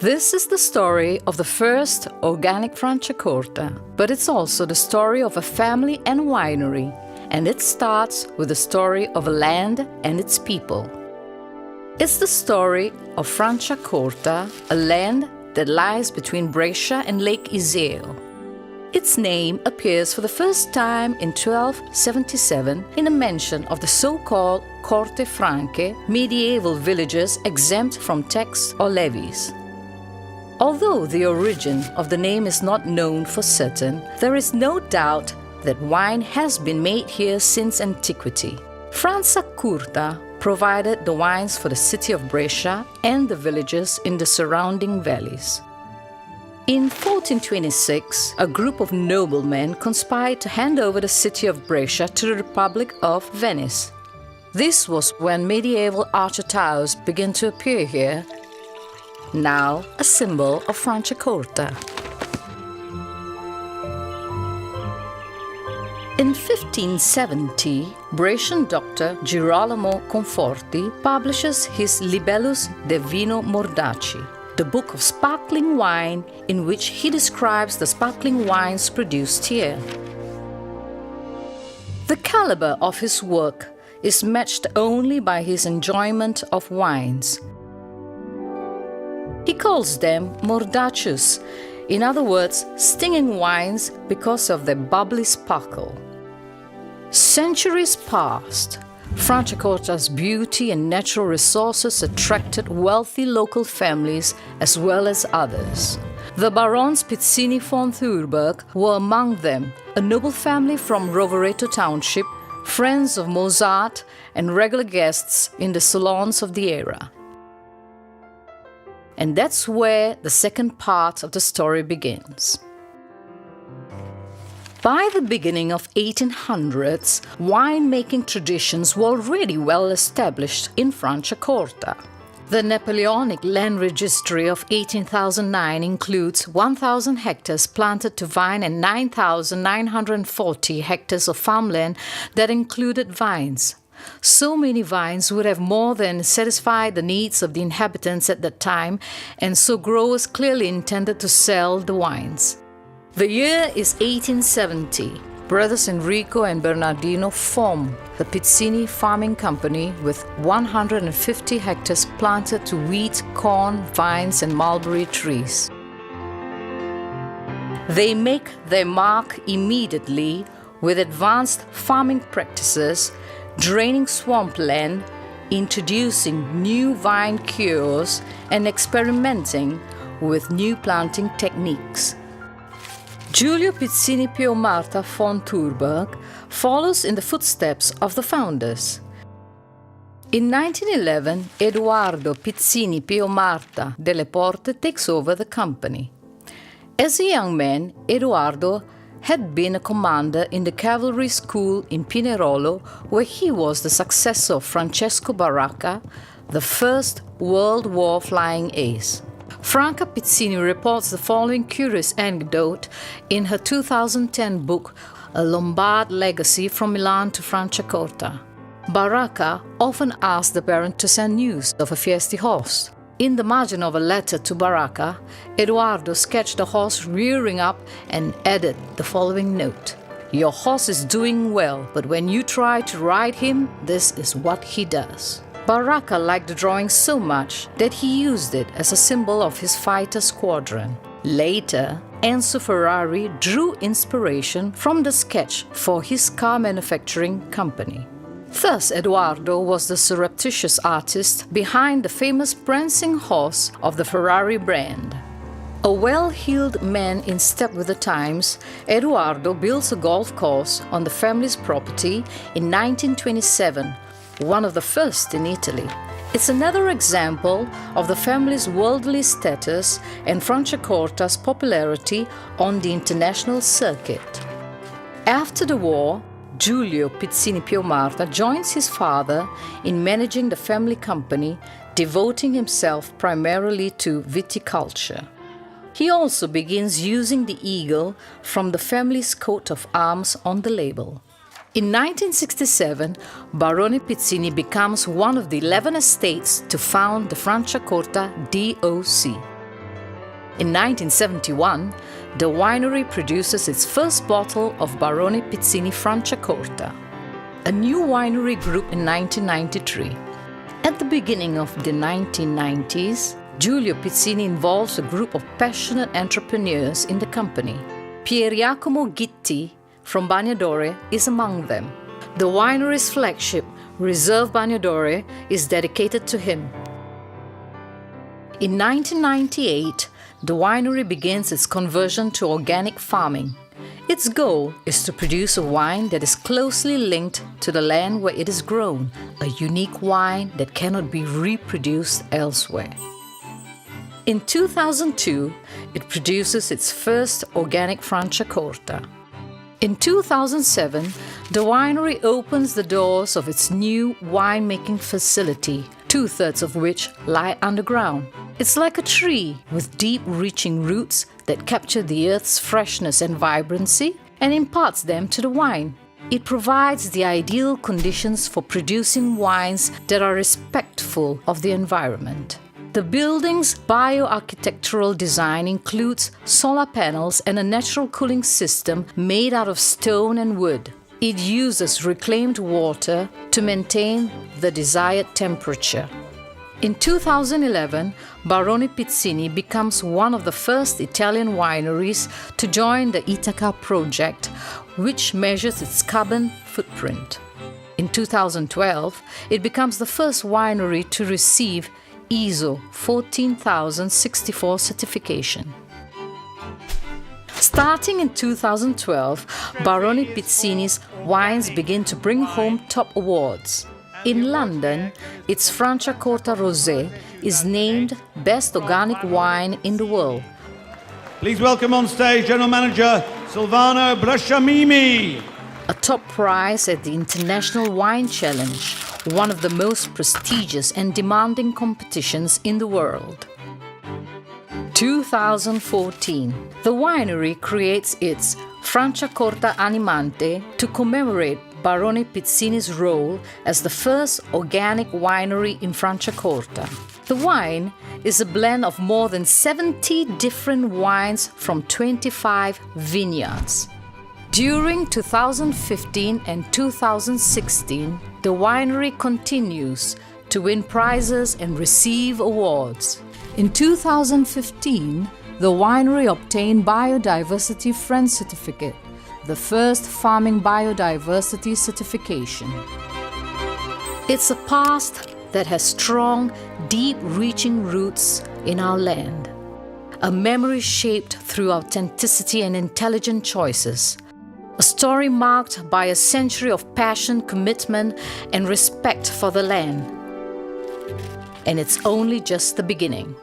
This is the story of the first organic Franciacorta, but it's also the story of a family and winery, and it starts with the story of a land and its people. It's the story of Franciacorta, a land that lies between Brescia and Lake Iseo. Its name appears for the first time in 1277 in a mention of the so-called Corte Franche, medieval villages exempt from tax or levies. Although the origin of the name is not known for certain, there is no doubt that wine has been made here since antiquity. Franciacorta provided the wines for the city of Brescia and the villages in the surrounding valleys. In 1426, a group of noblemen conspired to hand over the city of Brescia to the Republic of Venice. This was when medieval archer towers began to appear here, now a symbol of Franciacorta. In 1570, Brescian doctor Girolamo Conforti publishes his Libellus de Vino Mordaci, the book of sparkling wine in which he describes the sparkling wines produced here. The caliber of his work is matched only by his enjoyment of wines. He calls them mordacious, in other words, stinging wines because of their bubbly sparkle. Centuries passed. Franciacorta's beauty and natural resources attracted wealthy local families as well as others. The Barons Pizzini von Thurberg were among them, a noble family from Rovereto Township, friends of Mozart and regular guests in the salons of the era. And that's where the second part of the story begins. By the beginning of 1800s, winemaking traditions were already well established in Franciacorta. The Napoleonic land registry of 1809 includes 1,000 hectares planted to vine and 9,940 hectares of farmland that included vines. So many vines would have more than satisfied the needs of the inhabitants at that time, and so growers clearly intended to sell the wines. The year is 1870. Brothers Enrico and Bernardino form the Pizzini Farming Company with 150 hectares planted to wheat, corn, vines and mulberry trees. They make their mark immediately with advanced farming practices, draining swampland, introducing new vine cures, and experimenting with new planting techniques. Giulio Pizzini Piomarta von Thurberg follows in the footsteps of the founders. In 1911, Edoardo Pizzini Piomarta delle Porte takes over the company. As a young man, Edoardo had been a commander in the cavalry school in Pinerolo, where he was the successor of Francesco Baracca, the first World War flying ace. Franca Pizzini reports the following curious anecdote in her 2010 book, A Lombard Legacy from Milan to Franciacorta. Baracca often asked the Baron to send news of a Fieschi horse. In the margin of a letter to Baracca, Edoardo sketched a horse rearing up and added the following note: "Your horse is doing well, but when you try to ride him, this is what he does." Baracca liked the drawing so much that he used it as a symbol of his fighter squadron. Later, Enzo Ferrari drew inspiration from the sketch for his car manufacturing company. Thus, Edoardo was the surreptitious artist behind the famous prancing horse of the Ferrari brand. A well-heeled man in step with the times, Edoardo builds a golf course on the family's property in 1927, one of the first in Italy. It's another example of the family's worldly status and Franciacorta's popularity on the international circuit. After the war, Giulio Pizzini Piomarta joins his father in managing the family company, devoting himself primarily to viticulture. He also begins using the eagle from the family's coat of arms on the label. In 1967, Barone Pizzini becomes one of the 11 estates to found the Franciacorta DOC. In 1971, the winery produces its first bottle of Barone Pizzini Franciacorta. A new winery grew in 1993. At the beginning of the 1990s, Giulio Pizzini involves a group of passionate entrepreneurs in the company. Pier Giacomo Gitti from Bagnadore is among them. The winery's flagship, Reserve Bagnadore, is dedicated to him. In 1998, the winery begins its conversion to organic farming. Its goal is to produce a wine that is closely linked to the land where it is grown, a unique wine that cannot be reproduced elsewhere. In 2002, it produces its first organic Franciacorta. In 2007, the winery opens the doors of its new winemaking facility, 2/3 of which lie underground. It's like a tree with deep-reaching roots that capture the earth's freshness and vibrancy and imparts them to the wine. It provides the ideal conditions for producing wines that are respectful of the environment. The building's bioarchitectural design includes solar panels and a natural cooling system made out of stone and wood. It uses reclaimed water to maintain the desired temperature. In 2011, Barone Pizzini becomes one of the first Italian wineries to join the Ithaca project, which measures its carbon footprint. In 2012, it becomes the first winery to receive ISO 14064 certification. Starting in 2012, Barone Pizzini's wines begin to bring home top awards. In London, its Franciacorta Rosé is named Best Organic Wine in the world. Please welcome on stage General Manager Silvano Brasciamimi. A top prize at the International Wine Challenge, one of the most prestigious and demanding competitions in the world. 2014, the winery creates its Franciacorta Animante to commemorate Barone Pizzini's role as the first organic winery in Franciacorta. The wine is a blend of more than 70 different wines from 25 vineyards. During 2015 and 2016, the winery continues to win prizes and receive awards. In 2015, the winery obtained Biodiversity Friend Certificate, the first farming biodiversity certification. It's a past that has strong, deep-reaching roots in our land. A memory shaped through authenticity and intelligent choices. A story marked by a century of passion, commitment, and respect for the land. And it's only just the beginning.